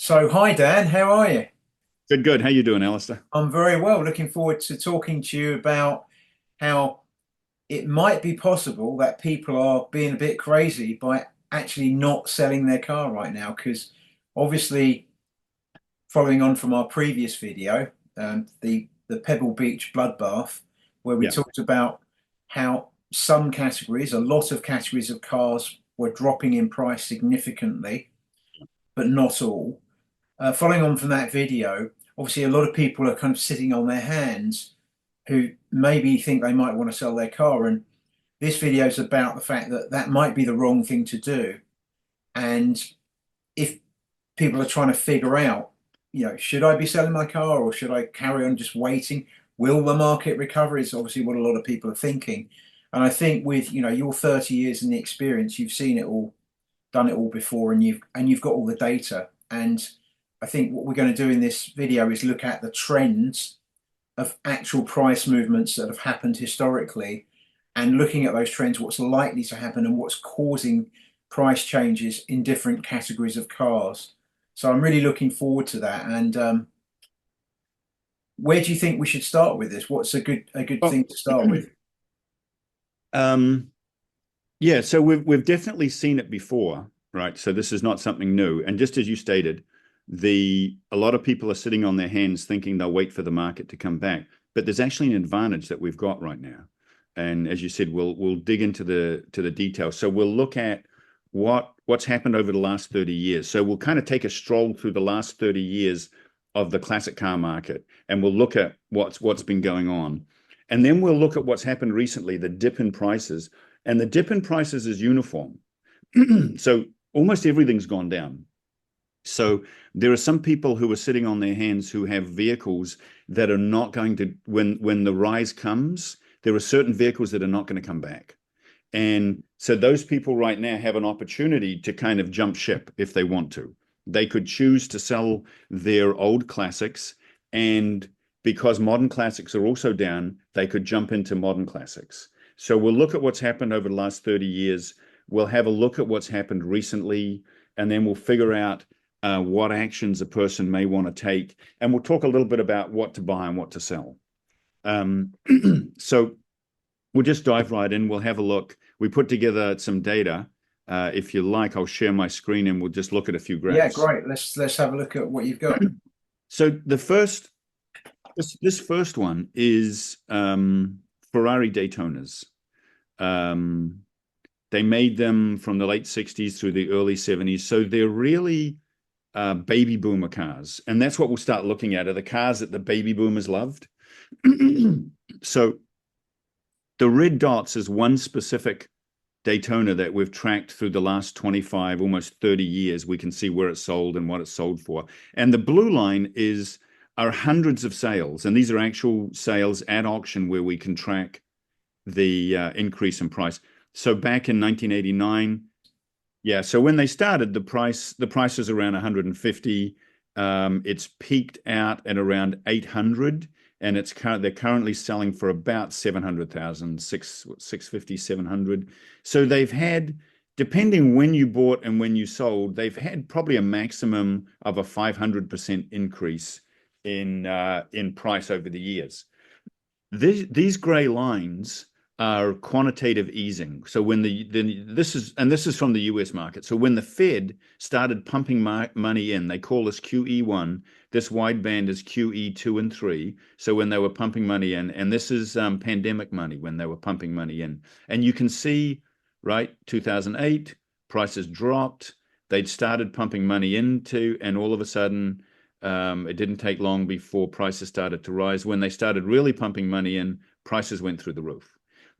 So, hi Dan, how are you? Good, good. How you doing, Alistair? I'm very well. Looking forward to talking to you about how it might be possible that people are being a bit crazy by actually not selling their car right now. Because obviously, following on from our previous video, the Pebble Beach bloodbath, where we Yeah. talked about how some categories, a lot of categories of cars were dropping in price significantly, but not all. Following on from that video, obviously a lot of people are kind of sitting on their hands who maybe think they might want to sell their car. And this video is about the fact that that might be the wrong thing to do. And if people are trying to figure out, should I be selling my car or should I carry on just waiting? Will the market recover? Is obviously what a lot of people are thinking. And I think with, your 30 years in the experience, you've seen it all, done it all before, and you've got all the data. And I think what we're going to do in this video is look at the trends of actual price movements that have happened historically, and looking at those trends, what's likely to happen and what's causing price changes in different categories of cars. So I'm really looking forward to that. And where do you think we should start with this? What's a good Well, thing to start with? um, yeah, so we've definitely seen it before, right? So this is not something new. And just as you stated, the a lot of people are sitting on their hands thinking they'll wait for the market to come back. But there's actually an advantage that we've got right now. And as you said, we'll dig into the details. So we'll look at what's happened over the last 30 years. So we'll kind of take a stroll through the last 30 years of the classic car market, and we'll look at what's been going on. And then we'll look at what's happened recently, the dip in prices. And the dip in prices is uniform. So almost everything's gone down. So there are some people who are sitting on their hands who have vehicles that are not going to, when the rise comes, there are certain vehicles that are not going to come back. And so those people right now have an opportunity to kind of jump ship if they want to. They could choose to sell their old classics, and because modern classics are also down, they could jump into modern classics. So we'll look at what's happened over the last 30 years. We'll have a look at what's happened recently, and then we'll figure out what actions a person may want to take. And we'll talk a little bit about what to buy and what to sell. Um, so we'll just dive right in. We'll have a look. We put together some data. If you like, I'll share my screen and we'll just look at a few Yeah, graphs. great. Let's have a look at what you've got. So this first one is Ferrari Daytonas. Um, they made them from the late 60s through the early 70s. So they're really baby boomer cars. And that's what we'll start looking at, are the cars that the baby boomers loved. So the red dots is one specific Daytona that we've tracked through the last 25, almost 30 years. We can see where it's sold and what it's sold for. And the blue line are hundreds of sales. And these are actual sales at auction where we can track the increase in price. So back in 1989, yeah, so when they started, the price was around 150. It's peaked out at around 800, and they're currently selling for about 700,000, 650, 700. So they've had, depending when you bought and when you sold, they've had probably a maximum of a 500% increase in price over the years. These gray lines are quantitative easing. So when this is from the US market. So when the Fed started pumping money in, they call this QE1. This wide band is QE2 and 3. So when they were pumping money in, and this is pandemic money when they were pumping money in. And you can see, right, 2008, prices dropped. They'd started pumping money into, and all of a sudden, it didn't take long before prices started to rise. When they started really pumping money in, prices went through the roof.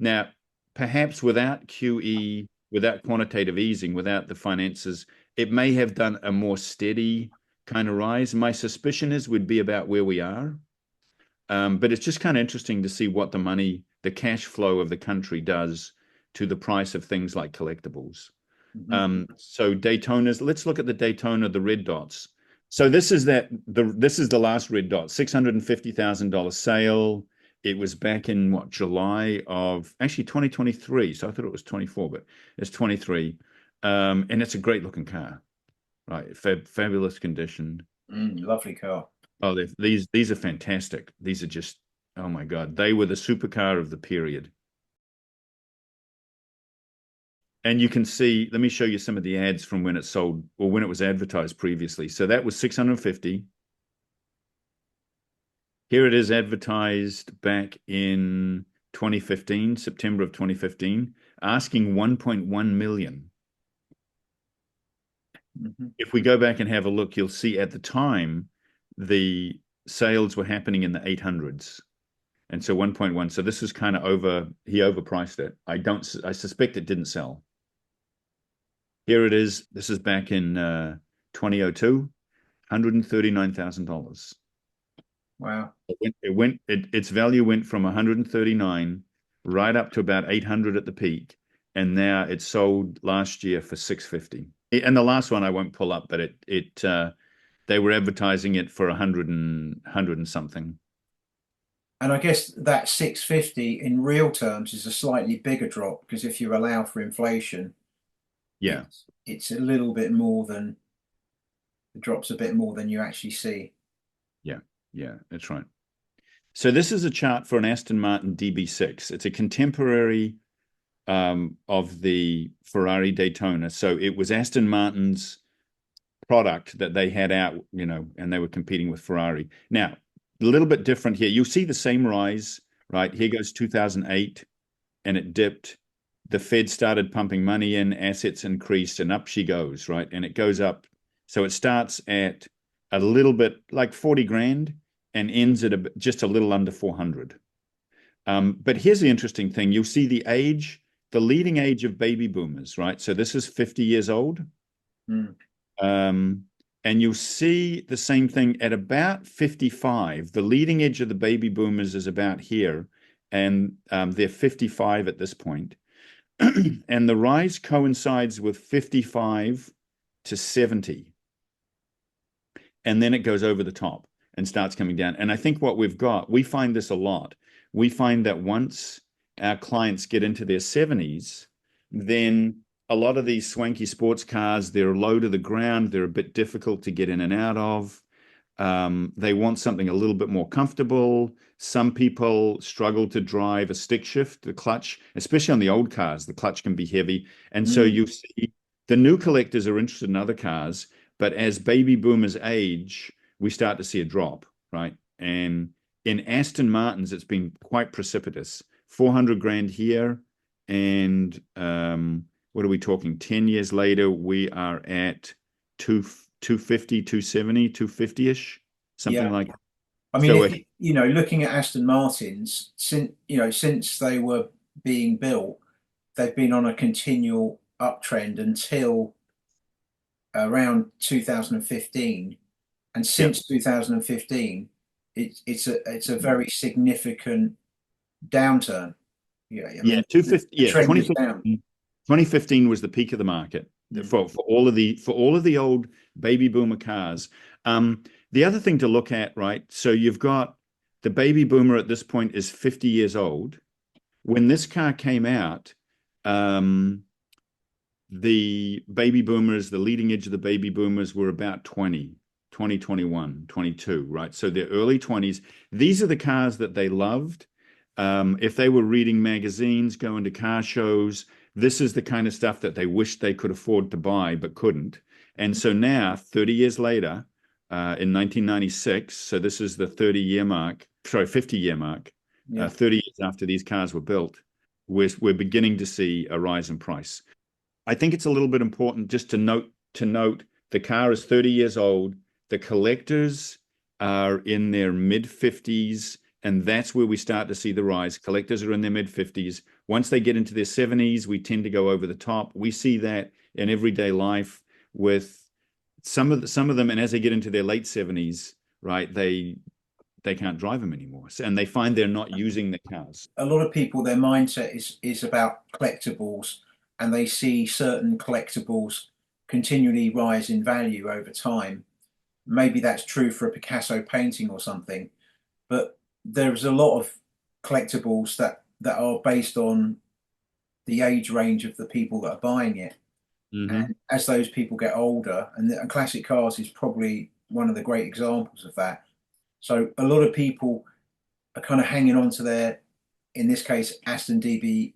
Now, perhaps without QE, without quantitative easing, without the finances, it may have done a more steady kind of rise. My suspicion is would be about where we are. But it's just kind of interesting to see what the cash flow of the country does to the price of things like collectibles. Mhm. So Daytona's, let's look at the Daytona, the red dots. So this is the last red dot, $650,000 sale. It was back in what, July of actually 2023. So I thought it was 24, but it's 23. And it's a great looking car, right? Fabulous condition. Lovely car. Oh, these are fantastic. These are just, oh my God, they were the supercar of the period. And you can see, let me show you some of the ads from when it sold or when it was advertised previously. So that was 650. Here it is advertised back in 2015, September of 2015, asking 1.1 million. If we go back and have a look, you'll see at the time the sales were happening in the 800s. And so 1.1. So this is kind of he overpriced it. I suspect it didn't sell. Here it is. This is back in 2002, $139,000. Wow. Its value went from 139 right up to about 800 at the peak, and now it sold last year for 650. And the last one I won't pull up, but they were advertising it for 100 and something. And I guess that 650 in real terms is a slightly bigger drop because if you allow for inflation, Yeah, it's a little bit more than the drop's a bit more than you actually see. yeah, that's right. So this is a chart for an Aston Martin DB6. It's a contemporary of the Ferrari Daytona. So it was Aston Martin's product that they had out, and they were competing with Ferrari. Now, a little bit different here. You'll see the same rise, right? Here goes 2008, and it dipped. The Fed started pumping money in, assets increased, and up she goes, right? And it goes up. So it starts at a little bit like 40 grand and ends at just a little under 400. But here's the interesting thing. You'll see the leading age of baby boomers, right? So this is 50 years old. Mm. And you'll see the same thing at about 55. The leading edge of the baby boomers is about here, and they're 55 at this point. And the rise coincides with 55 to 70. And then it goes over the top and starts coming down. And I think what we find this a lot. We find that once our clients get into their 70s, then a lot of these swanky sports cars, they're low to the ground. They're a bit difficult to get in and out of. They want something a little bit more comfortable. Some people struggle to drive a stick shift, the clutch, especially on the old cars. The clutch can be heavy. And so you see the new collectors are interested in other cars, but as baby boomers age, we start to see a drop, right? And in Aston Martins, it's been quite precipitous. 400 grand here. And what are we talking? 10 years later, we are at 250, 270, 250-ish, something like that. I mean, So, if looking at Aston Martins, since they were being built, they've been on a continual uptrend until around 2015, and yeah, since 2015, it's a very significant downturn. Yeah, I yeah, mean, 250, the yeah, trend is down. 2015 was the peak of the market for all of the old baby boomer cars. The other thing to look at, right? So you've got the baby boomer at this point is 50 years old. When this car came out, the baby boomers, the leading edge of the baby boomers were about 20, 21, 22, right? So they're early 20s. These are the cars that they loved. If they were reading magazines, going to car shows, this is the kind of stuff that they wished they could afford to buy but couldn't. And so now, 30 years later, in 1996, so this is the 50-year mark, 30 years after these cars were built, we're beginning to see a rise in price. I think it's a little bit important just to note the car is 30 years old. The collectors are in their mid 50s, and that's where we start to see the rise. Collectors are in their mid 50s. Once they get into their 70s, we tend to go over the top. We see that in everyday life with some of them, and as they get into their late 70s, right, they can't drive them anymore, and they find they're not using the cars. A lot of people, their mindset is about collectibles, and they see certain collectibles continually rise in value over time. Maybe that's true for a Picasso painting or something, but there's a lot of collectibles that are based on the age range of the people that are buying it. Hmm. And as those people get older, and classic cars is probably one of the great examples of that. So a lot of people are kind of hanging on to their, in this case, Aston DB,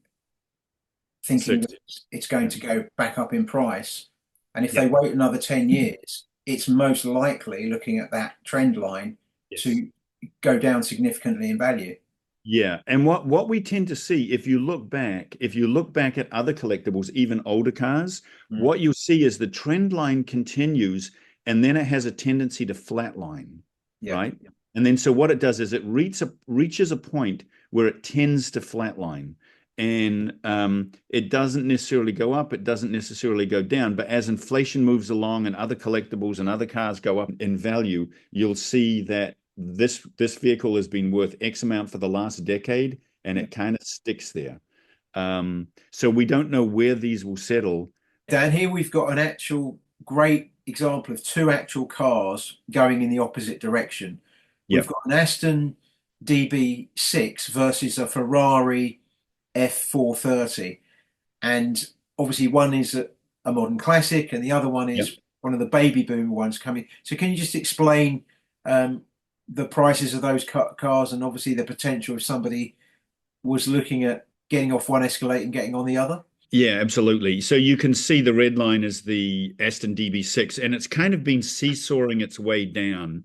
thinking Six. that it's going Yeah. to go back up in price. And if Yeah. they wait another 10 years, it's most likely, looking at that trend line, Yes. to go down significantly in value. Yeah, and what we tend to see, if you look back at other collectibles, even older cars, Mm. what you'll see is the trend line continues, and then it has a tendency to flatline, Yeah. right? And then so what it does is it reaches a point where it tends to flatline, and it doesn't necessarily go up, it doesn't necessarily go down, but as inflation moves along and other collectibles and other cars go up in value, you'll see that this vehicle has been worth X amount for the last decade, and Yeah. it kind of sticks there. So we don't know where these will settle. Down here, we've got an actual great example of two actual cars going in the opposite direction. We've Yep. got an Aston DB6 versus a Ferrari F430. And obviously, one is a modern classic, and the other one Yep. is one of the baby boomer ones coming. So, can you just explain um, the prices of those cars, and obviously the potential if somebody was looking at getting off one Escalade and getting on the other? Yeah, absolutely. So you can see the red line is the Aston DB6, and it's kind of been seesawing its way down.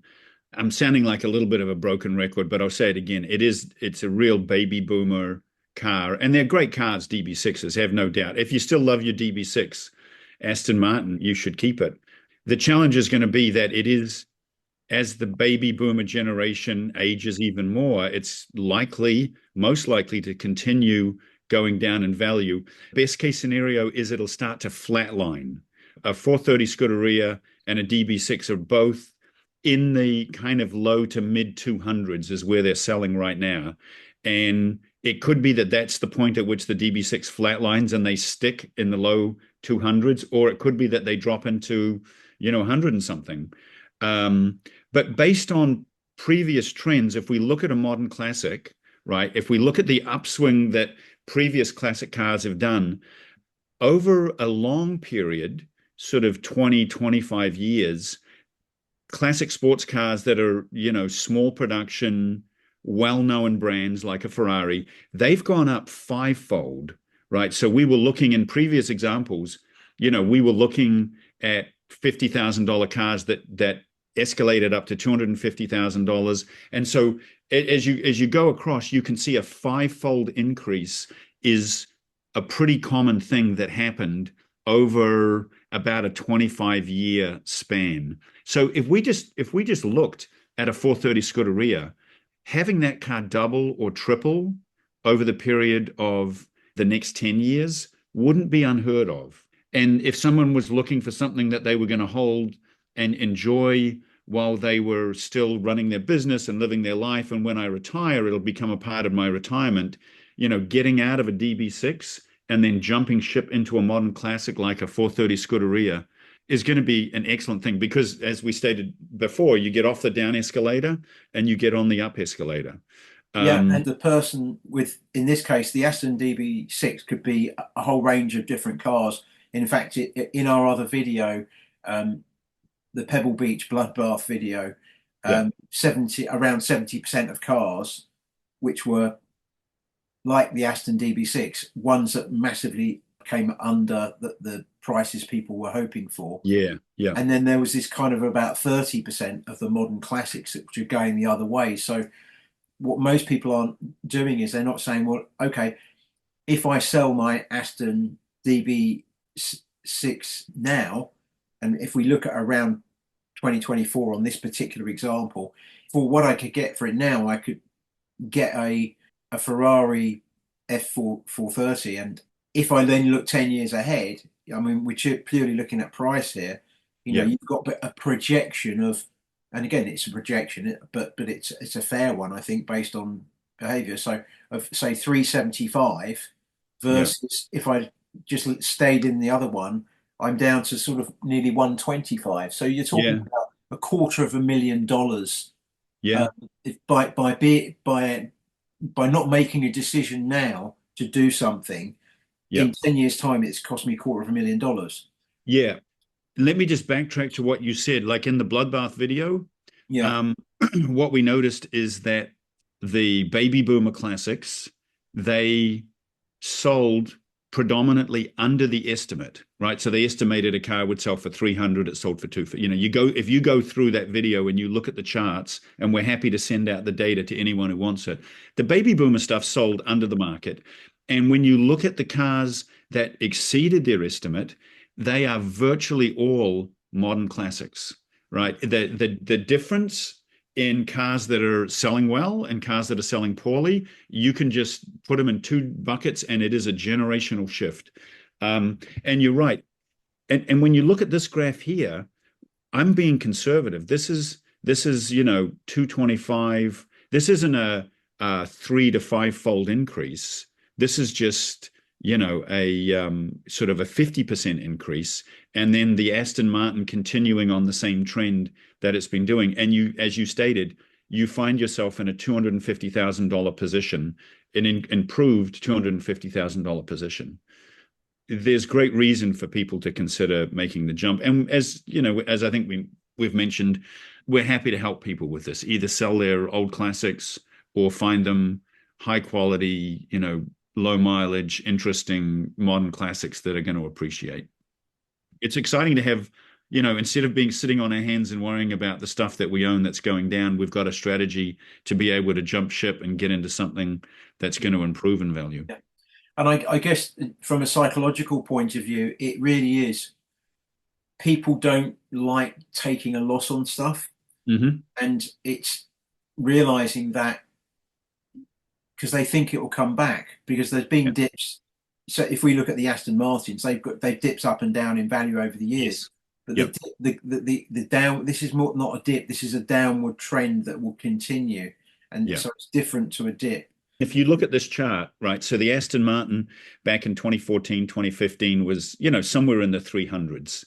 I'm sounding like a little bit of a broken record, but I'll say it again. It's a real baby boomer car, and they're great cars, DB6s, have no doubt. If you still love your DB6 Aston Martin, you should keep it. The challenge is going to be that it is, as the baby boomer generation ages even more, it's most likely to continue going down in value. Best case scenario is it'll start to flatline. A 430 Scuderia and a DB6 are both in the kind of low to mid 200s is where they're selling right now. And it could be that that's the point at which the DB6 flatlines and they stick in the low 200s, or it could be that they drop into, 100 and something. Um, but based on previous trends, if we look at a modern classic, right, if we look at the upswing that previous classic cars have done over a long period, sort of 20, 25 years, classic sports cars that are, small production, well-known brands like a Ferrari, they've gone up fivefold, right? So we were looking in previous examples, we were looking at $50,000 cars that escalated up to $250,000. And so as you go across, you can see a fivefold increase is a pretty common thing that happened over about a 25-year span. So if we just looked at a 430 Scuderia, having that car double or triple over the period of the next 10 years wouldn't be unheard of. And if someone was looking for something that they were going to hold and enjoy while they were still running their business and living their life, and when I retire, it'll become a part of my retirement, getting out of a DB6 and then jumping ship into a modern classic like a 430 Scuderia is going to be an excellent thing because, as we stated before, you get off the down escalator and you get on the up escalator. Yeah, Um, and the person with, in this case, the Aston DB6 could be a whole range of different cars. In fact, in our other video, um, the Pebble Beach bloodbath video, yeah, 70% of cars which were like the Aston DB6, ones that massively came under the prices people were hoping for. yeah, yeah, And then there was this kind of about 30% of the modern classics which are going the other way. So what most people aren't doing is they're not saying, well, okay, if I sell my Aston DB6 now, and if we look at around 2024 on this particular example, for what I could get for it now, I could get a Ferrari F430. And if I then look 10 years ahead, I mean, we're purely looking at price here. yeah, You've got a projection of, and again, it's a projection, but it's a fair one, I think, based on behavior. So of say 375 yeah, versus if I just stayed in the other one, I'm down to sort of nearly 125. So you're talking yeah, about $250,000 yeah, if by not making a decision now to do something, yeah, in 10 years' time, it's cost me $250,000. Yeah. Let me just backtrack to what you said. Like in the Bloodbath video, Yeah, um, what we noticed is that the baby boomer classics, they sold predominantly under the estimate, right? So they estimated a car would sell for 300, it sold for 250. If you go through that video and you look at the charts, and we're happy to send out the data to anyone who wants it, the baby boomer stuff sold under the market. And when you look at the cars that exceeded their estimate, they are virtually all modern classics, right? The difference in cars that are selling well and cars that are selling poorly, you can just put them in two buckets, and it is a generational shift. And you're right. And when you look at this graph here, I'm being conservative. This is 225. This isn't a 3 to 5 fold increase. This is just a sort of a 50% increase, and then the Aston Martin continuing on the same trend that it's been doing. And you, as you stated, you find yourself in a $250,000 position, an improved $250,000 position. There's great reason for people to consider making the jump. And as you know, as I think we've mentioned, we're happy to help people with this. Either sell their old classics or find them high quality, low mileage, interesting modern classics that are going to appreciate. It's exciting to have, instead of being sitting on our hands and worrying about the stuff that we own that's going down, we've got a strategy to be able to jump ship and get into something that's going to improve in value. yeah. And I guess from a psychological point of view, it really is. People don't like taking a loss on stuff, Hmm. and it's realizing that because they think it will come back because there's been Yeah. dips. So if we look at the Aston Martins, they've dips up and down in value over the years. Yes. But Yep. the down, this is more not a dip. This is a downward trend that will continue, and Yeah. so it's different to a dip. If you look at this chart, right, so the Aston Martin back in 2014, 2015 was, somewhere in the 300s.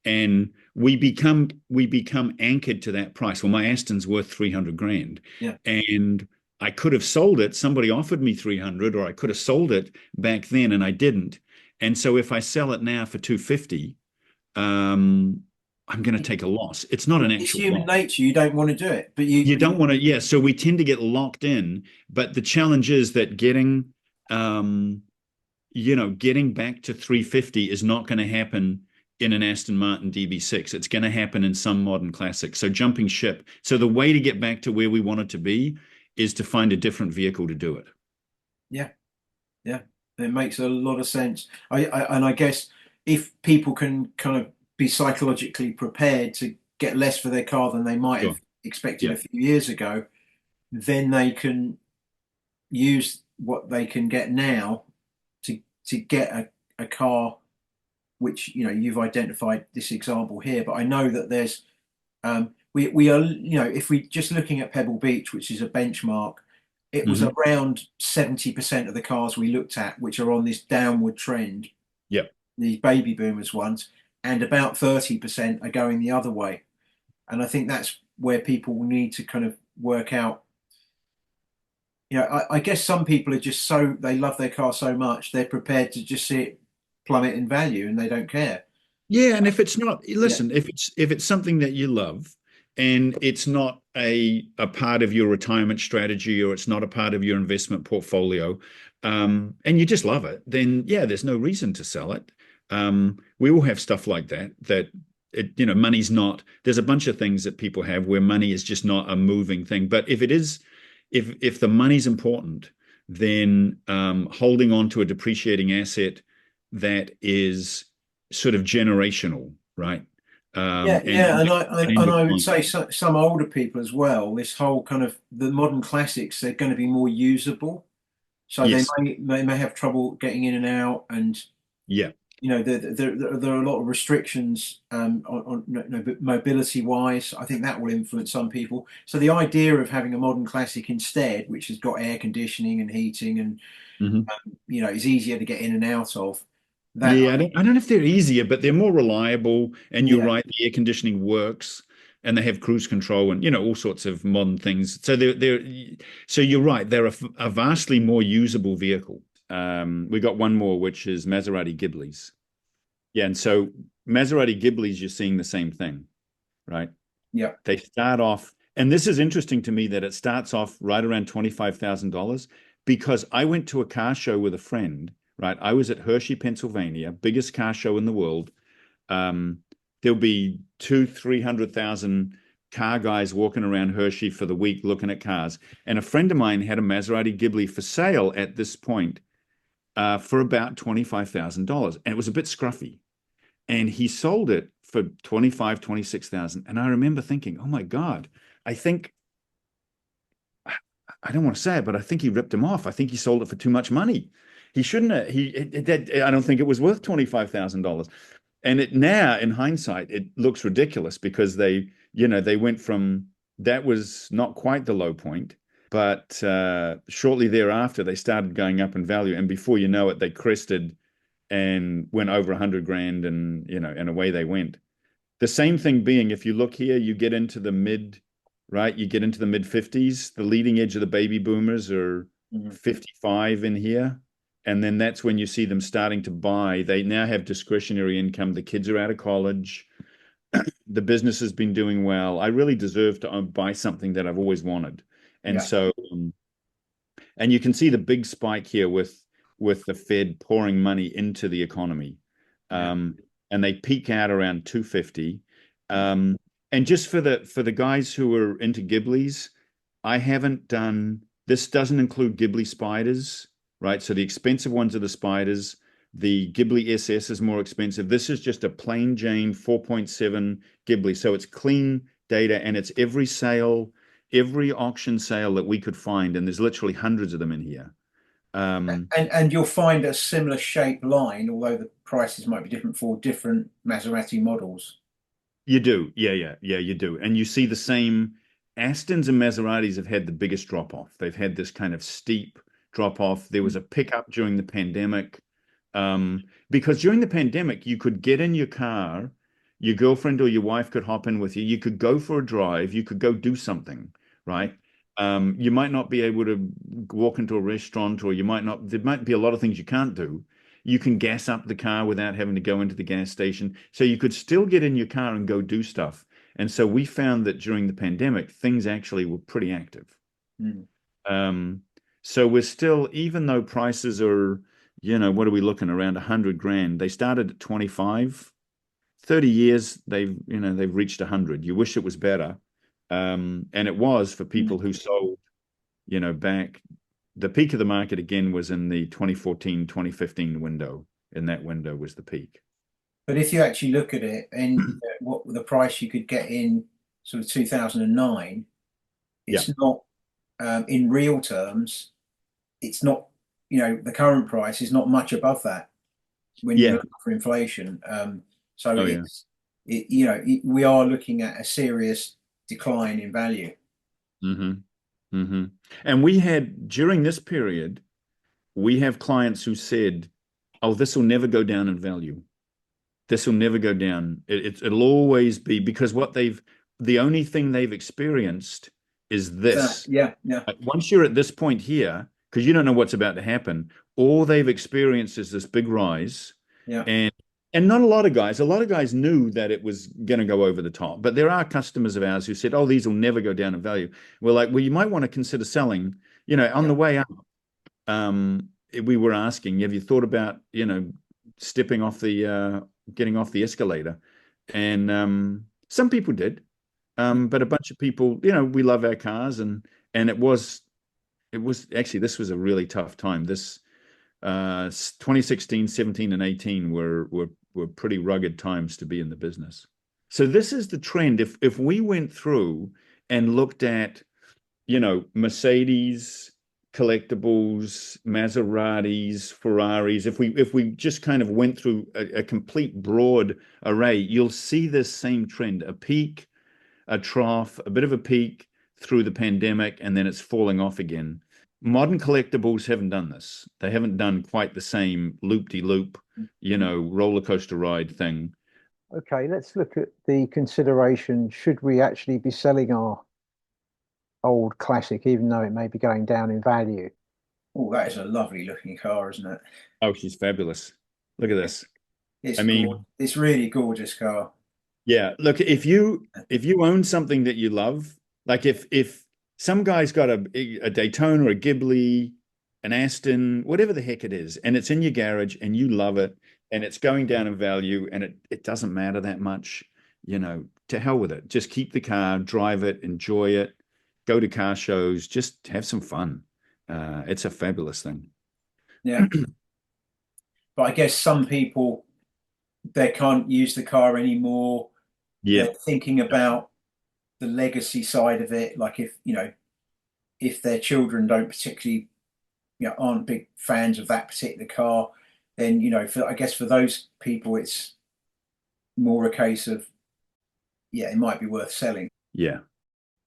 And we become anchored to that price. Well, my Aston's worth 300 grand. Yeah, And I could have sold it. Somebody offered me 300, or I could have sold it back then and I didn't. And so if I sell it now for 250, um, I'm going to take a loss. It's not an it's actual human loss. nature. You don't want to do it, but You don't want to, yeah. So we tend to get locked in, but the challenge is that um, getting back to 350 is not going to happen in an Aston Martin DB6. It's going to happen in some modern classic. So jumping ship. So the way to get back to where we want it to be is to find a different vehicle to do it. yeah, yeah, it makes a lot of sense. And I guess if people can kind of be psychologically prepared to get less for their car than they might Sure. have expected Yeah. a few years ago, then they can use what they can get now to get a car which you've identified this example here. But I know that there's we are if we just looking at Pebble Beach, which is a benchmark, it was Hmm. around 70% of the cars we looked at which are on this downward trend, Yeah. these baby boomers ones, and about 30% are going the other way. And I think that's where people will need to kind of work out. I guess some people are just they love their car so much they're prepared to just see it plummet in value and they don't care. Yeah, and if it's not, Yeah, listen, if it's something that you love and it's not a part of your retirement strategy, or it's not a part of your investment portfolio, and you just love it, then yeah, there's no reason to sell it. We all have stuff like money's not, there's a bunch of things that people have where money is just not a moving thing. But if it is, if the money's important, then holding on to a depreciating asset that is sort of generational, right? yeah, And yeah. And end of I would line. say some older people as well. This whole kind of the modern classics, they're going to be more usable, so Yes. they may have trouble getting in and out, and Yeah. there are a lot of restrictions mobility wise. I think that will influence some people. So the idea of having a modern classic instead, which has got air conditioning and heating and Hmm. is easier to get in and out of, that Yeah, I don't know if they're easier, but they're more reliable. And you're yeah, right, the air conditioning works, and they have cruise control and all sorts of modern things. So so you're right, they're a vastly more usable vehicle. We got one more, which is Maserati Ghibli's. Yeah, and so Maserati Ghiblis, you're seeing the same thing, right? Yeah. They start off, and this is interesting to me that it starts off right around $25,000 because I went to a car show with a friend, right? I was at Hershey, Pennsylvania, biggest car show in the world. Um, there'll be 300,000 car guys walking around Hershey for the week looking at cars. And a friend of mine had a Maserati Ghibli for sale at this point for about $25,000. And it was a bit scruffy. And he sold it for 25, 26,000. And I remember thinking, oh my God, I think, I don't want to say it, but I think he ripped him off. I think he sold it for too much money. He shouldn't have, I don't think it was worth $25,000. And it now, in hindsight, it looks ridiculous because they went from, that was not quite the low point, but shortly thereafter, they started going up in value. And before you know it, they crested and went over 100 grand and away they went. The same thing being, if you look here, you get into the right? You get into the mid 50s. The leading edge of the baby boomers are 55 in here. And then that's when you see them starting to buy. They now have discretionary income. The kids are out of college. The business has been doing well. I really deserve to buy something that I've always wanted. And Yeah. so, and you can see the big spike here with the Fed pouring money into the economy. Yeah. And they peak out around 250. And just for the guys who are into Ghiblis, I haven't done this doesn't include Ghibli spiders, right? So the expensive ones are the spiders. The Ghibli SS is more expensive. This is just a plain Jane 4.7 Ghibli. So it's clean data and it's every sale, every auction sale that we could find. And there's literally hundreds of them in here. And you'll find a similar shape line, although the prices might be different for different Maserati models. You do. Yeah, you do. And you see the same. Astons and Maseratis have had the biggest drop off. They've had this kind of steep drop off. There was a pickup during the pandemic. Because during the pandemic, you could get in your car, your girlfriend or your wife could hop in with you. You could go for a drive. You could go do something, right? You might not be able to walk into a restaurant, or you might not, there might be a lot of things you can't do. You can gas up the car without having to go into the gas station. So you could still get in your car and go do stuff. And so we found that during the pandemic, things actually were pretty active. Mm. So we're still, even though prices are, what are we looking around 100 grand? They started at 25, 30 years, they've reached 100. You wish it was better. And it was for people who sold, back. The peak of the market again was in the 2014, 2015 window. In that window was the peak. But if you actually look at it and what the price you could get in sort of 2009, Yeah. it's not in real terms, it's not, the current price is not much above that when you Yeah. look for inflation. So Oh, yeah. we are looking at a serious decline in value. And we had, during this period, we have clients who said, oh, this will never go down in value. This will never go down. It'll always be, because the only thing they've experienced is this. Yeah, yeah, Like, once you're at this point here, because you don't know what's about to happen, all they've experienced is this big rise. yeah, And not a lot of guys knew that it was going to go over the top. But there are customers of ours who said, oh, these will never go down in value. We're like, well, you might want to consider selling, on the way up. We were asking, have you thought about, stepping off getting off the escalator? And some people did. But a bunch of people, we love our cars, and it was actually, this was a really tough time. This 2016, 17, and 18 were pretty rugged times to be in the business. So this is the trend. If we went through and looked at, Mercedes collectibles, Maseratis, Ferraris, if we just kind of went through a complete broad array, you'll see this same trend: a peak, a trough, a bit of a peak through the pandemic, and then it's falling off again. Modern collectibles haven't done this. They haven't done quite the same loop-de-loop, roller coaster ride thing. Okay, let's look at the consideration. Should we actually be selling our old classic, even though it may be going down in value? Oh, that is a lovely looking car, isn't it? Oh, she's fabulous. Look at this. It's I gorgeous. mean, It's really gorgeous car. yeah, look, if you own something that you love, like if some guy's got a Daytona or a Ghibli, an Aston, whatever the heck it is, and it's in your garage and you love it and it's going down in value and it doesn't matter that much, to hell with it. Just keep the car, drive it, enjoy it, go to car shows, just have some fun. It's a fabulous thing. Yeah. But I guess some people, they can't use the car anymore. Yeah. They're thinking about the legacy side of it. Like if their children don't particularly, aren't big fans of that particular car, then, I guess for those people, it's more a case of, yeah, it might be worth selling. Yeah.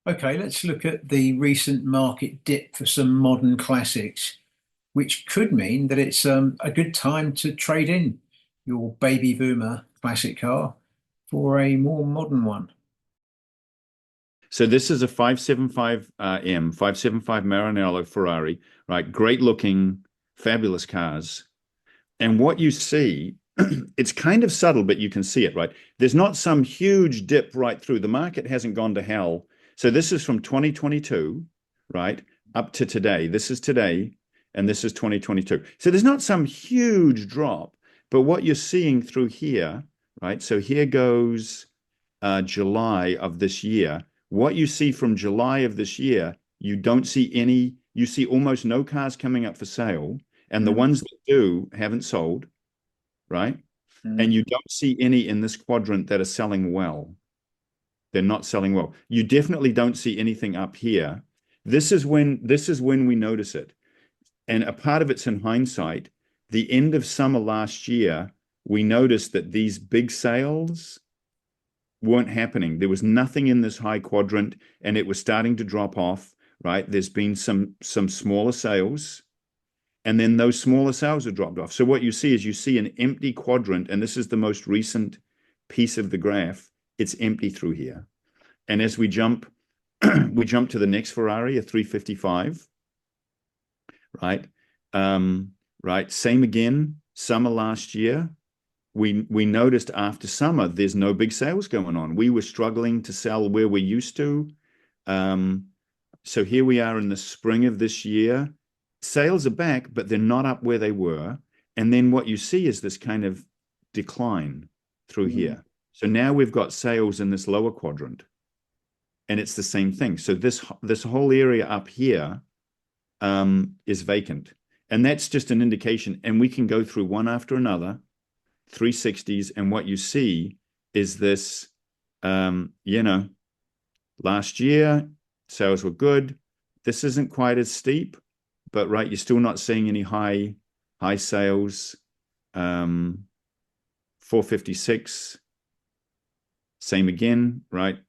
Okay, let's look at the recent market dip for some modern classics, which could mean that it's a good time to trade in your baby boomer classic car for a more modern one. So this is a 575 575 Maranello Ferrari, right? Great looking, fabulous cars. And what you see, it's kind of subtle, but you can see it, right? There's not some huge dip right through. The market hasn't gone to hell. So this is from 2022, right? Up to today. This is today, and this is 2022. So there's not some huge drop, but what you're seeing through here, right? So here goes July of this year. What you see from July of this year, you don't see any, you see almost no cars coming up for sale. And the Mm, ones that do haven't sold, right? And mm, you don't see any in this quadrant that are selling well. They're not selling well. You definitely don't see anything up here. This is when we notice it. And a part of it's in hindsight. The end of summer last year, we noticed that these big sales weren't happening. There was nothing in this high quadrant, and it was starting to drop off, right? There's been some smaller sales, and then those smaller sales have dropped off. So what you see is you see an empty quadrant, and this is the most recent piece of the graph. It's empty through here. And as we jump, we jump to the next Ferrari, a 355, right? Right. Same again, summer last year. We noticed after summer, there's no big sales going on. We were struggling to sell where we used to. So here we are in the spring of this year. Sales are back, but they're not up where they were. And then what you see is this kind of decline through mm. here. So now we've got sales in this lower quadrant, and it's the same thing. So this whole area up here is vacant, and that's just an indication. And we can go through one after another, 360s, and what you see is this. Last year sales were good. This isn't quite as steep, but right, you're still not seeing any high sales. 456, same again, right?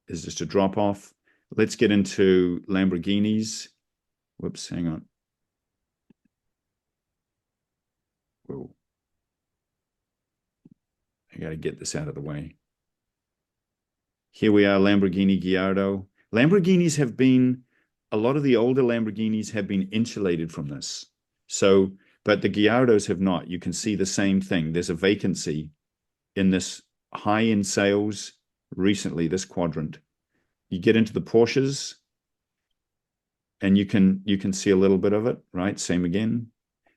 Is just a drop off. Let's get into Lamborghinis. Whoops, hang on. Whoa. I got to get this out of the way. Here we are, Lamborghini Gallardo. Lamborghinis have been, a lot of the older Lamborghinis have been insulated from this. So, but the Gallardos have not. You can see the same thing. There's a vacancy in this high-end sales recently, this quadrant. You get into the Porsches, and you can see a little bit of it, right? Same again.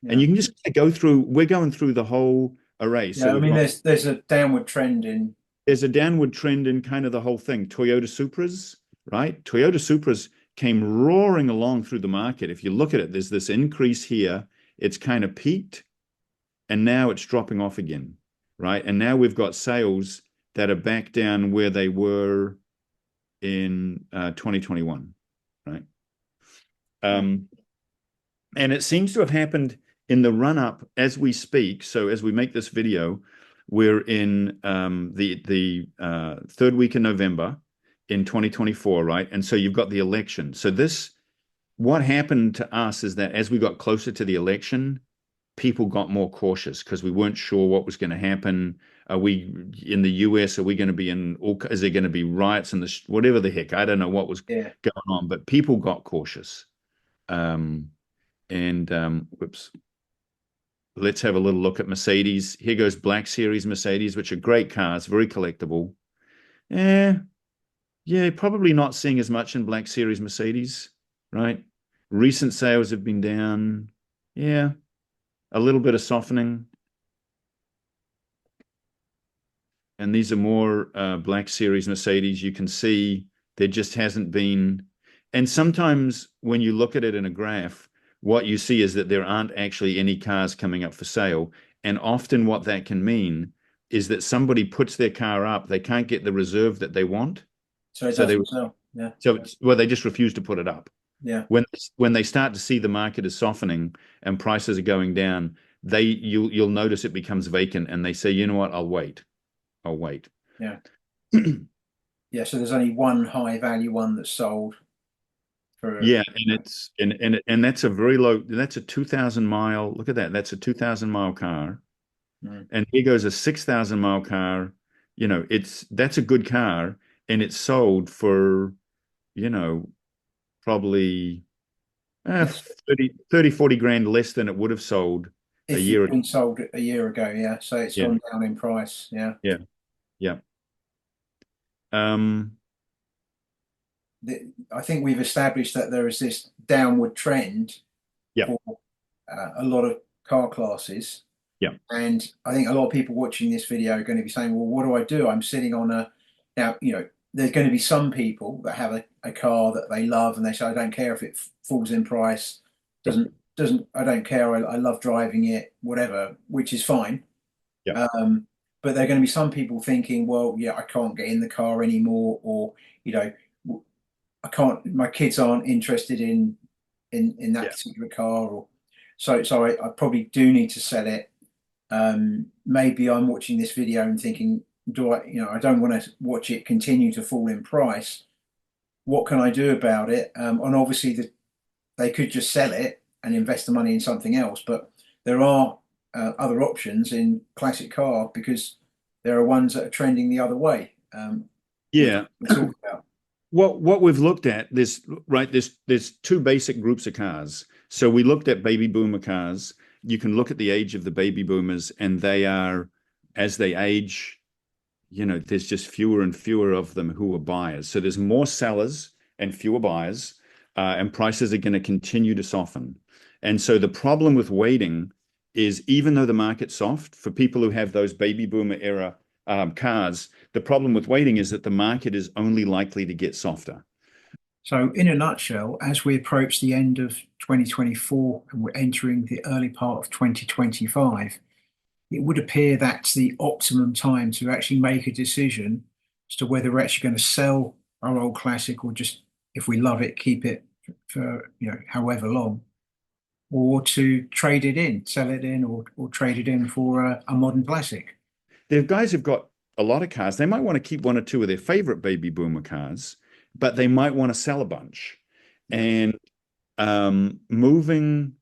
Yeah. And you can just go through, we're going through the whole array. Yeah, So I mean, there's a downward trend in. there's a downward trend in kind of the whole thing. Toyota Supras, right? Toyota Supras came roaring along through the market. If you look at it, there's this increase here. It's kind of peaked, and now it's dropping off again, right? And now we've got sales that are back down where they were in 2021, right? And it seems to have happened in the run up as we speak. So as we make this video, we're in the third week in November in 2024, right? And so you've got the election. So what happened to us is that as we got closer to the election, people got more cautious because we weren't sure what was going to happen. Are we in the US? Are we going to be is there going to be riots in whatever the heck? I don't know what was going on, but people got cautious. Whoops. let's have a little look at Mercedes. Here goes Black Series Mercedes, which are great cars, very collectible. Yeah, probably not seeing as much in Black Series Mercedes, right? Recent sales have been down. Yeah, a little bit of softening. And these are more Black Series Mercedes. You can see there just hasn't been. And sometimes when you look at it in a graph, what you see is that there aren't actually any cars coming up for sale. And often what that can mean is that somebody puts their car up, they can't get the reserve that they want. So it So doesn't sell. Yeah. well, they just refuse to put it up. Yeah. When they start to see the market is softening and prices are going down, you'll notice it becomes vacant and they say, you know what, I'll wait. Yeah. Yeah. So there's only one high value one that's sold for. Yeah, and it's and that's a very low, that's a 2,000 mile, look at that. That's a 2,000 mile car. Mm. And here goes a 6,000 mile car. You know, that's a good car and it's sold for, you know, probably Yes. 30, 40 grand less than it would have sold a If year it's ago. been sold a year ago, yeah. So it's Yeah, gone down in price. Yeah. yeah, yeah. Um, I think we've established that there is this downward trend yeah, for a lot of car classes. yeah, And I think a lot of people watching this video are going to be saying, well, what do I do? I'm sitting on now, there's going to be some people that have a car that they love and they say, I don't care if it falls in price, yeah, I don't care. I love driving it, whatever, which is fine. yeah, But there are going to be some people thinking, well, yeah, I can't get in the car anymore, or, you know, I can't, my kids aren't interested in that yeah. particular car, or so I probably do need to sell it. Maybe I'm watching this video and thinking, I don't want to watch it continue to fall in price. What can I do about it? And obviously they could just sell it and invest the money in something else, but there are other options in classic car because there are ones that are trending the other way, which Yeah. we'll talk about. What we've looked at, there's two basic groups of cars. So we looked at baby boomer cars. You can look at the age of the baby boomers, and they are, as they age, there's just fewer and fewer of them who are buyers. So there's more sellers and fewer buyers, and prices are going to continue to soften. And so the problem with waiting is, even though the market's soft, for people who have those baby boomer era cars, the problem with waiting is that the market is only likely to get softer. So, in a nutshell, as we approach the end of 2024 and we're entering the early part of 2025, it would appear that's the optimum time to actually make a decision as to whether we're actually going to sell our old classic or just, if we love it, keep it for however long, or to trade it in, sell it in, or trade it in for a modern classic. The guys have got a lot of cars. They might want to keep one or two of their favorite baby boomer cars, but they might want to sell a bunch. And moving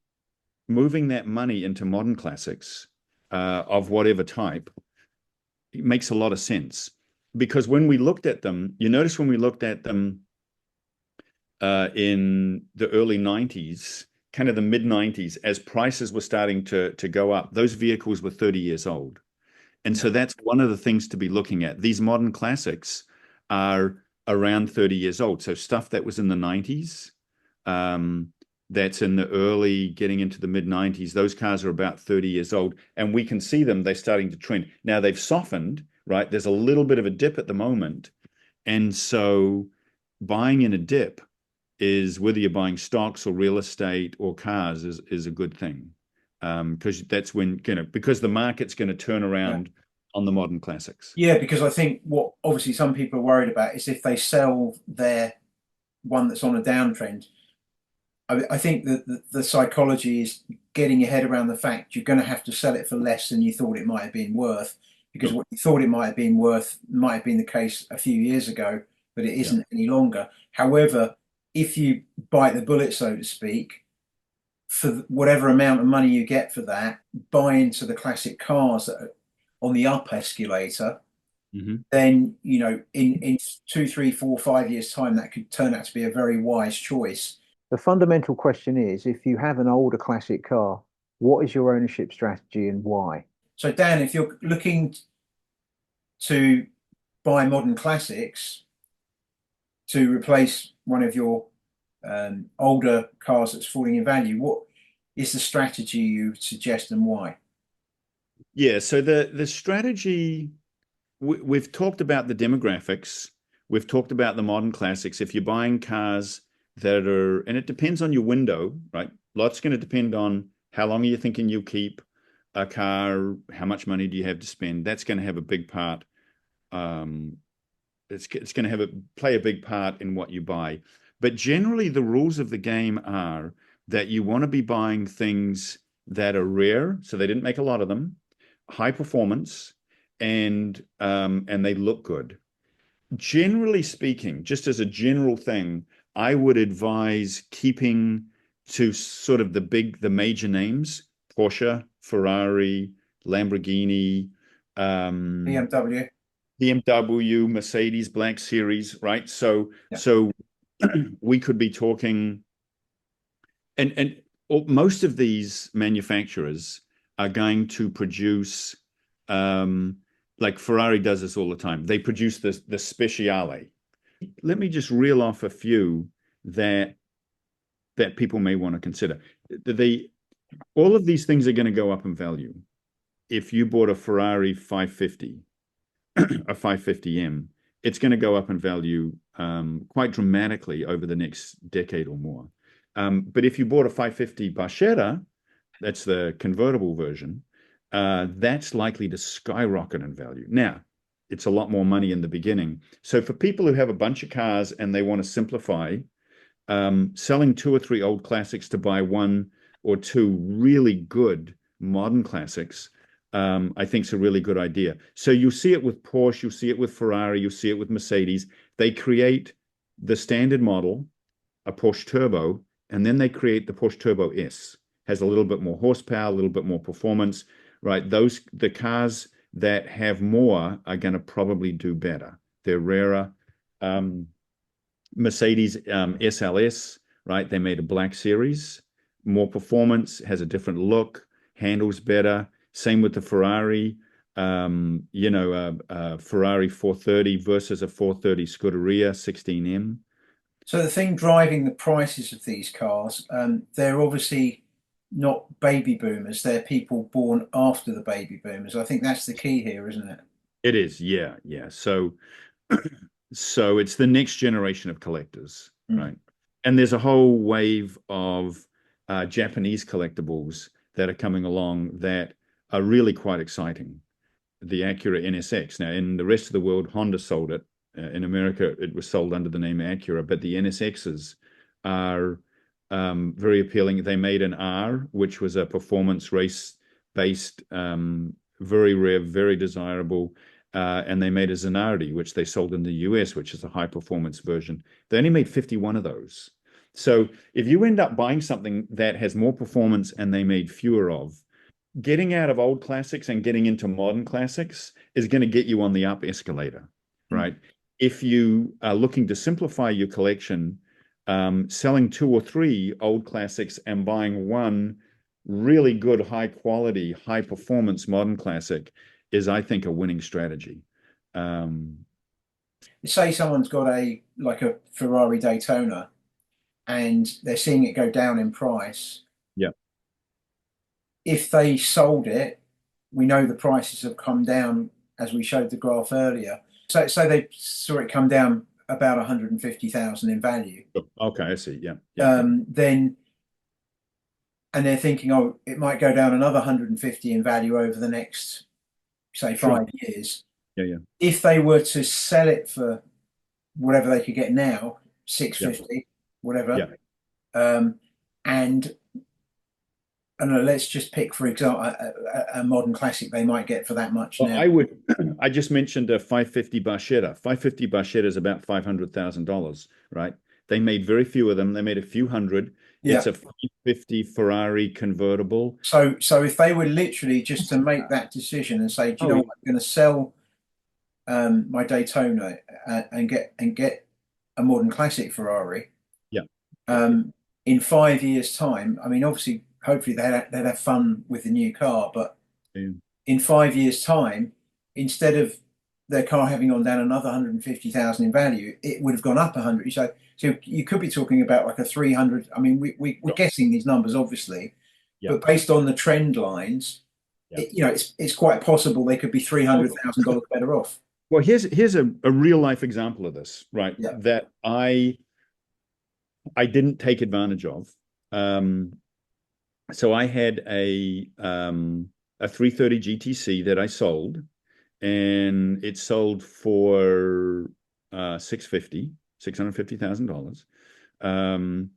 that money into modern classics of whatever type, it makes a lot of sense. Because when we looked at them, you notice when we looked at them in the early 90s, kind of the mid 90s, as prices were starting to go up, those vehicles were 30 years old. And so that's one of the things to be looking at. These modern classics are around 30 years old. So stuff that was in the 90s, that's in the early, getting into the mid 90s, those cars are about 30 years old. And we can see them, they're starting to trend. Now they've softened, right? There's a little bit of a dip at the moment. And so buying in a dip is, whether you're buying stocks or real estate or cars, is a good thing. Because that's when, because the market's going to turn around on the modern classics. Yeah, because I think what obviously some people are worried about is if they sell their one that's on a downtrend. I think that the psychology is getting your head around the fact you're going to have to sell it for less than you thought it might have been worth, because what you thought it might have been worth might have been the case a few years ago, but it isn't any longer. However, if you bite the bullet, so to speak, for whatever amount of money you get for that, buy into the classic cars that are on the up escalator, then in 2, 3, 4, 5 years' time, that could turn out to be a very wise choice. The fundamental question is, if you have an older classic car What is your ownership strategy and why? So Dan, if you're looking to buy modern classics to replace one of your older cars that's falling in value, what is the strategy you suggest and why? Yeah, so the strategy, we've talked about the demographics, we've talked about the modern classics. If you're buying cars that are, and it depends on your window, right? Lots going to depend on how long are you thinking you'll keep a car, how much money do you have to spend? That's going to have a big part. It's going to play a big part in what you buy. But generally, the rules of the game are that you want to be buying things that are rare, so they didn't make a lot of them, high performance, and they look good. Generally speaking, just as a general thing, I would advise keeping to sort of the major names: Porsche, Ferrari, Lamborghini, BMW. BMW, Mercedes, Black Series, right? So Yeah. so we could be talking, and most of these manufacturers are going to produce, like Ferrari does this all the time. They produce the Speciale. Let me just reel off a few that people may want to consider. All of these things are going to go up in value. If you bought a Ferrari 550, a 550M, it's going to go up in value quite dramatically over the next decade or more. But if you bought a 550 Barchetta, that's the convertible version, that's likely to skyrocket in value. Now, it's a lot more money in the beginning. So for people who have a bunch of cars and they want to simplify, selling 2 or 3 old classics to buy 1 or 2 really good modern classics, I think is a really good idea. So you see it with Porsche, you see it with Ferrari, you see it with Mercedes. They create the standard model, a Porsche Turbo, and then they create the Porsche Turbo S. Has a little bit more horsepower, a little bit more performance, right? The cars that have more are going to probably do better. They're rarer. Mercedes SLS, right? They made a Black Series, more performance, has a different look, handles better. Same with the Ferrari, Ferrari 430 versus a 430 Scuderia 16M. So the thing driving the prices of these cars, they're obviously not baby boomers. They're people born after the baby boomers. I think that's the key here, isn't it? It is, yeah, yeah. So it's the next generation of collectors, right? And there's a whole wave of Japanese collectibles that are coming along that are really quite exciting. The Acura NSX. Now, in the rest of the world, Honda sold it. In America, it was sold under the name Acura, but the NSXs are very appealing. They made an R, which was a performance race-based, very rare, very desirable. And they made a Zanardi, which they sold in the US, which is a high performance version. They only made 51 of those. So if you end up buying something that has more performance and they made fewer of, getting out of old classics and getting into modern classics is going to get you on the up escalator, right? If you are looking to simplify your collection, selling 2 or 3 old classics and buying one really good, high quality, high performance modern classic is, I think, a winning strategy. Say someone's got a Ferrari Daytona and they're seeing it go down in price. Yeah. If they sold it, we know the prices have come down as we showed the graph earlier. So they saw it come down about 150,000 in value. Okay, I see. Yeah. Then and they're thinking, oh, it might go down another 150 in value over the next, say, 5 years. Yeah. If they were to sell it for whatever they could get now, 650, whatever, and I don't know, let's just pick, for example, a modern classic they might get for that much now. I just mentioned a 550 Barchetta. 550 Barchetta is about $500,000, right? They made very few of them. They made a few hundred. Yeah. It's a 550 Ferrari convertible. So if they were literally just to make that decision and say, do you know what, I'm going to sell my Daytona and get a modern classic Ferrari. Yeah. In 5 years' time, I mean, obviously hopefully they'd have fun with the new car. But Yeah. in 5 years' time, instead of their car having gone down another 150,000 in value, it would have gone up 100. So you could be talking about like a 300. I mean, we're Sure. guessing these numbers, obviously, Yeah. but based on the trend lines, Yeah. it's quite possible they could be $300,000 better off. Well, here's a real life example of this, right? Yeah. That I didn't take advantage of. So I had a 330 GTC that I sold, and it sold for $650,000. And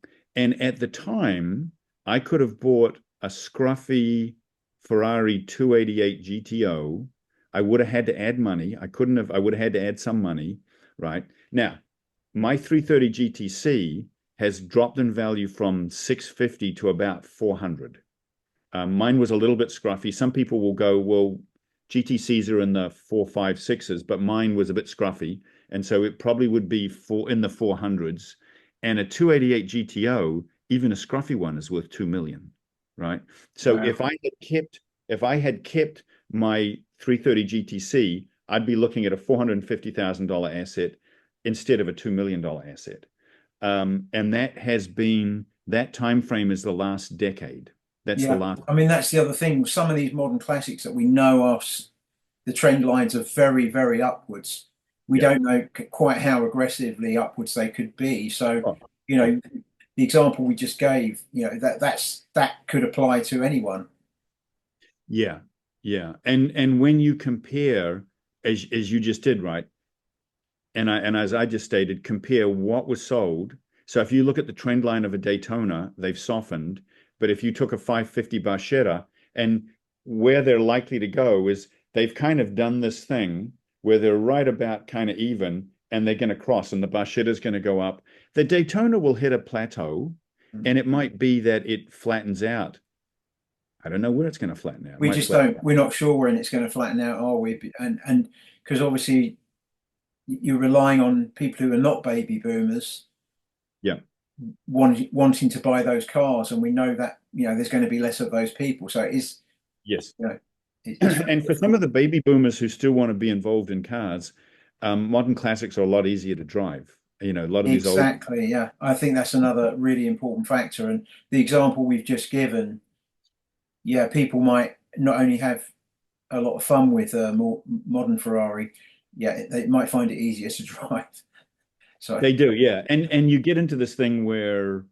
at the time, I could have bought a scruffy Ferrari 288 GTO. I would have had to add money. I would have had to add some money, right? Now, my 330 GTC has dropped in value from 650 to about 400. Mine was a little bit scruffy. Some people will go, well, GTCs are in the 4, 5, 6s, but mine was a bit scruffy. And so it probably would be in the 400s. And a 288 GTO, even a scruffy one, is worth 2 million, right? So Wow. if I had kept my 330 GTC, I'd be looking at a $450,000 asset instead of a $2 million asset. And that time frame is the last decade. That's the last. I mean, that's the other thing. Some of these modern classics that we know are the trend lines are very, very upwards. We Yeah. don't know quite how aggressively upwards they could be. So, Oh, the example we just gave, that could apply to anyone. yeah, yeah. And when you compare, as you just did, right? And as I just stated, compare what was sold. So if you look at the trend line of a Daytona, they've softened. But if you took a 550 Barchetta, and where they're likely to go is they've kind of done this thing where they're right about kind of even, and they're going to cross, and the Barchetta is going to go up. The Daytona will hit a plateau, and it might be that it flattens out. I don't know where it's going to flatten out. It We might just flatten don't. We're not sure when it's going to flatten out, are we? And because obviously you're relying on people who are not baby boomers, Yeah. wanting to buy those cars, and we know that there's going to be less of those people. So it is, Yes. it's And for some of the baby boomers who still want to be involved in cars, modern classics are a lot easier to drive. A lot of these old. exactly, yeah. I think that's another really important factor. And the example we've just given, yeah, people might not only have a lot of fun with a more modern Ferrari, yeah, they might find it easier to drive. So They do, yeah. And you get into this thing where,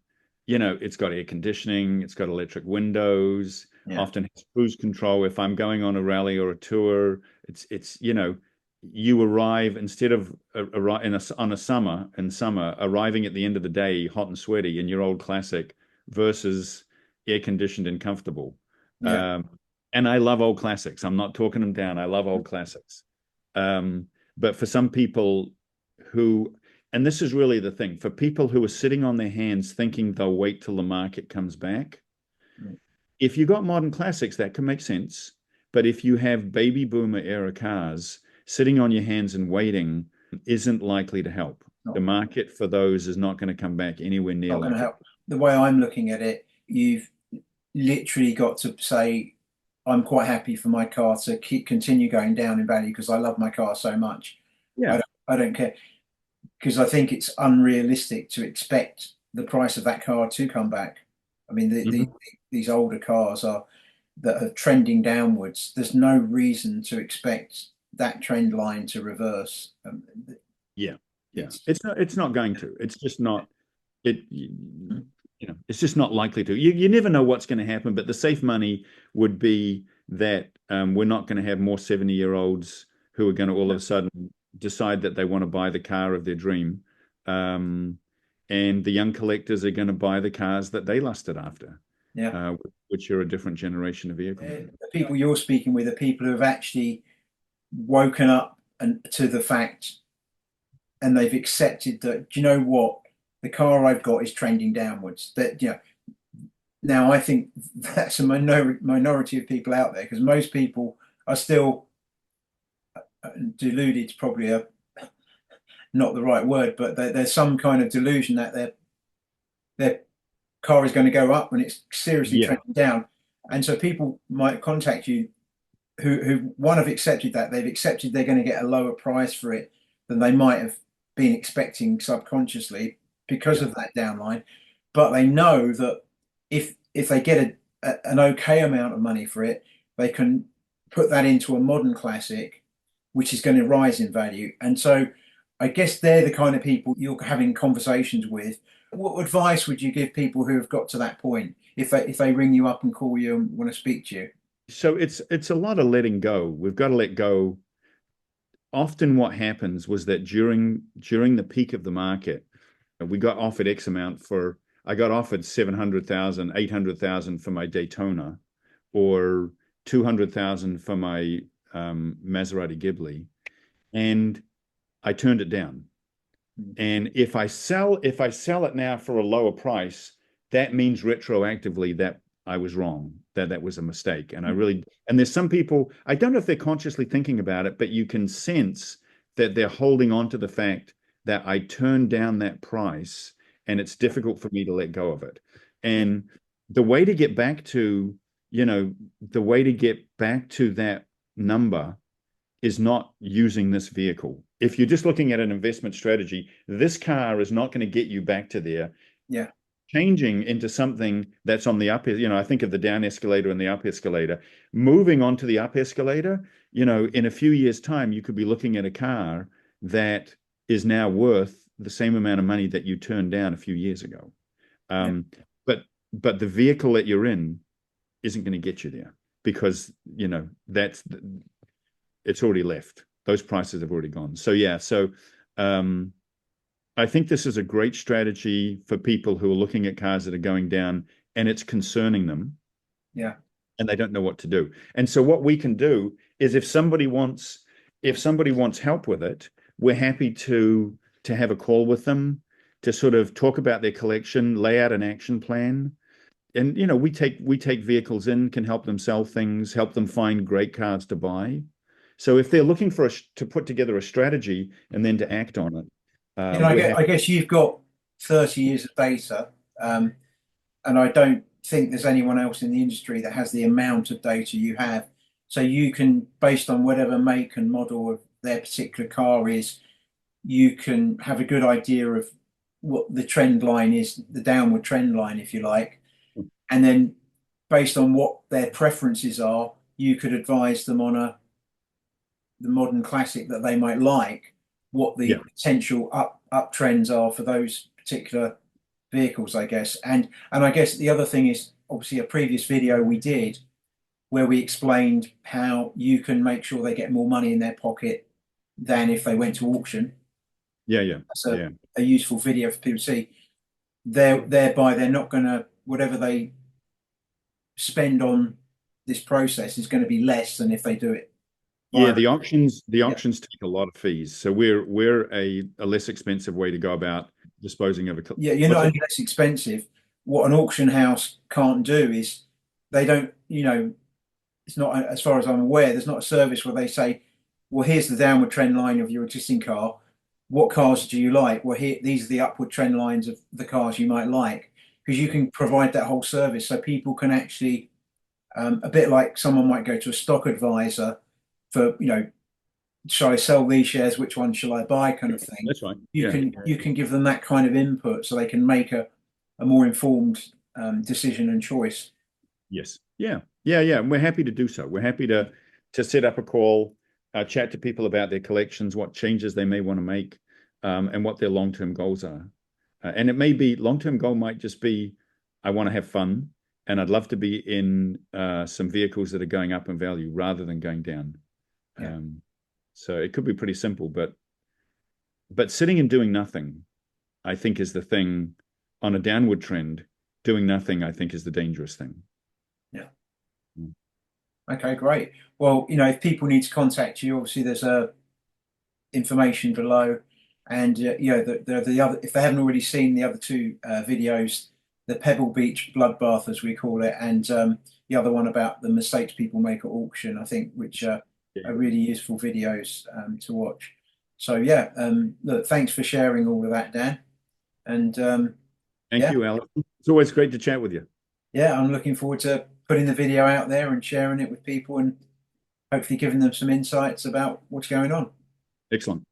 it's got air conditioning, it's got electric windows, yeah, often has cruise control. If I'm going on a rally or a tour, it's you arrive instead of on a summer arriving at the end of the day hot and sweaty in your old classic versus air conditioned and comfortable. yeah, Um, and I love old classics. I'm not talking them down. I love old classics. But for some people who and this is really the thing for people who are sitting on their hands thinking they'll wait till the market comes back. mm, If you got modern classics, that can make sense. But if you have baby boomer era cars, sitting on your hands and waiting isn't likely to help. The not market for those is not going to come back anywhere near not going to like it. help. The way I'm looking at it, you've literally got to say, I'm quite happy for my car to continue going down in value because I love my car so much. Yeah. I don't care because I think it's unrealistic to expect the price of that car to come back. I mean, Mhm. these older cars that are trending downwards. There's no reason to expect that trend line to reverse. Yeah. Yeah. It's It's not going to. It's just not it's just not likely to. You never know what's going to happen, but the safe money would be that we're not going to have more 70-year-olds who are going to all of a sudden decide that they want to buy the car of their dream. Um, and the young collectors are going to buy the cars that they lusted after, yeah. which are a different generation of vehicle. The people you're speaking with are people who have actually woken up and to the fact, and they've accepted that. Do you know what? The car I've got is trending downwards. That now I think that's a minority of people out there because most people are still deluded. It's probably not the right word, but there's some kind of delusion that their car is going to go up when it's seriously Yeah. trending down. And so people might contact you who one have accepted that they've accepted they're going to get a lower price for it than they might have been expecting subconsciously because Yeah. of that downline, but they know that if they get an okay amount of money for it, they can put that into a modern classic, which is going to rise in value. And so, I guess they're the kind of people you're having conversations with. What advice would you give people who have got to that point if they ring you up and call you and want to speak to you? So it's a lot of letting go. We've got to let go. Often what happens was that during the peak of the market, we got offered X amount for, I got offered 700,000, 800,000 for my Daytona, or 200,000 for my Maserati Ghibli, and I turned it down. And if I sell it now for a lower price, that means retroactively that I was wrong, that was a mistake. And there's some people, I don't know if they're consciously thinking about it, but you can sense that they're holding on to the fact that I turned down that price and it's difficult for me to let go of it. And the way to get back to, the way to get back to that number is not using this vehicle. If you're just looking at an investment strategy, this car is not going to get you back to there. Yeah. Changing into something that's on the up, I think of the down escalator and the up escalator. Moving on to the up escalator, in a few years' time, you could be looking at a car that is now worth the same amount of money that you turned down a few years ago. But the vehicle that you're in isn't going to get you there because, it's already left. Those prices have already gone. So yeah, I think this is a great strategy for people who are looking at cars that are going down and it's concerning them. Yeah. And they don't know what to do. And so what we can do is if somebody wants help with it, we're happy to have a call with them to sort of talk about their collection, lay out an action plan. And we take vehicles in, can help them sell things, help them find great cars to buy. So if they're looking to put together a strategy and then to act on it, I guess you've got 30 years of data, and I don't think there's anyone else in the industry that has the amount of data you have. So you can, based on whatever make and model of their particular car is, you can have a good idea of what the trend line is, the downward trend line, if you like. And then based on what their preferences are, you could advise them on the modern classic that they might like, what the potential up trends are for those particular vehicles, I guess. And I guess the other thing is obviously a previous video we did where we explained how you can make sure they get more money in their pocket than if they went to auction. That's a useful video for people to see. Thereby they're not going to, whatever they spend on this process is going to be less than if they do it. The auctions take a lot of fees. So we're a less expensive way to go about disposing of a. You're not only less expensive. What an auction house can't do is they don't, it's not, as far as I'm aware, there's not a service where they say, well, here's the downward trend line of your existing car. What cars do you like? Well, these are the upward trend lines of the cars you might like, because you can provide that whole service so people can actually, a bit like someone might go to a stock advisor for, shall I sell these shares? Which one shall I buy? Kind of thing. That's right. You can give them that kind of input so they can make a more informed decision and choice. Yes. Yeah. And we're happy to do so. We're happy to set up a call, chat to people about their collections, what changes they may want to make, and what their long-term goals are. And it may be long-term goal might just be, I want to have fun, and I'd love to be in some vehicles that are going up in value rather than going down. Yeah. So it could be pretty simple, but sitting and doing nothing, I think, is the thing on a downward trend. Doing nothing, I think, is the dangerous thing. Yeah. Okay, great. Well, if people need to contact you, obviously there's information below, and the other, if they haven't already seen the other two videos, the Pebble Beach Bloodbath, as we call it, and the other one about the mistakes people make at auction, I think, which are really useful videos to watch. So yeah, look, thanks for sharing all of that, Dan, and Thank Yeah, you, Alex. It's always great to chat with you. yeah, I'm looking forward to putting the video out there and sharing it with people and hopefully giving them some insights about what's going on. Excellent.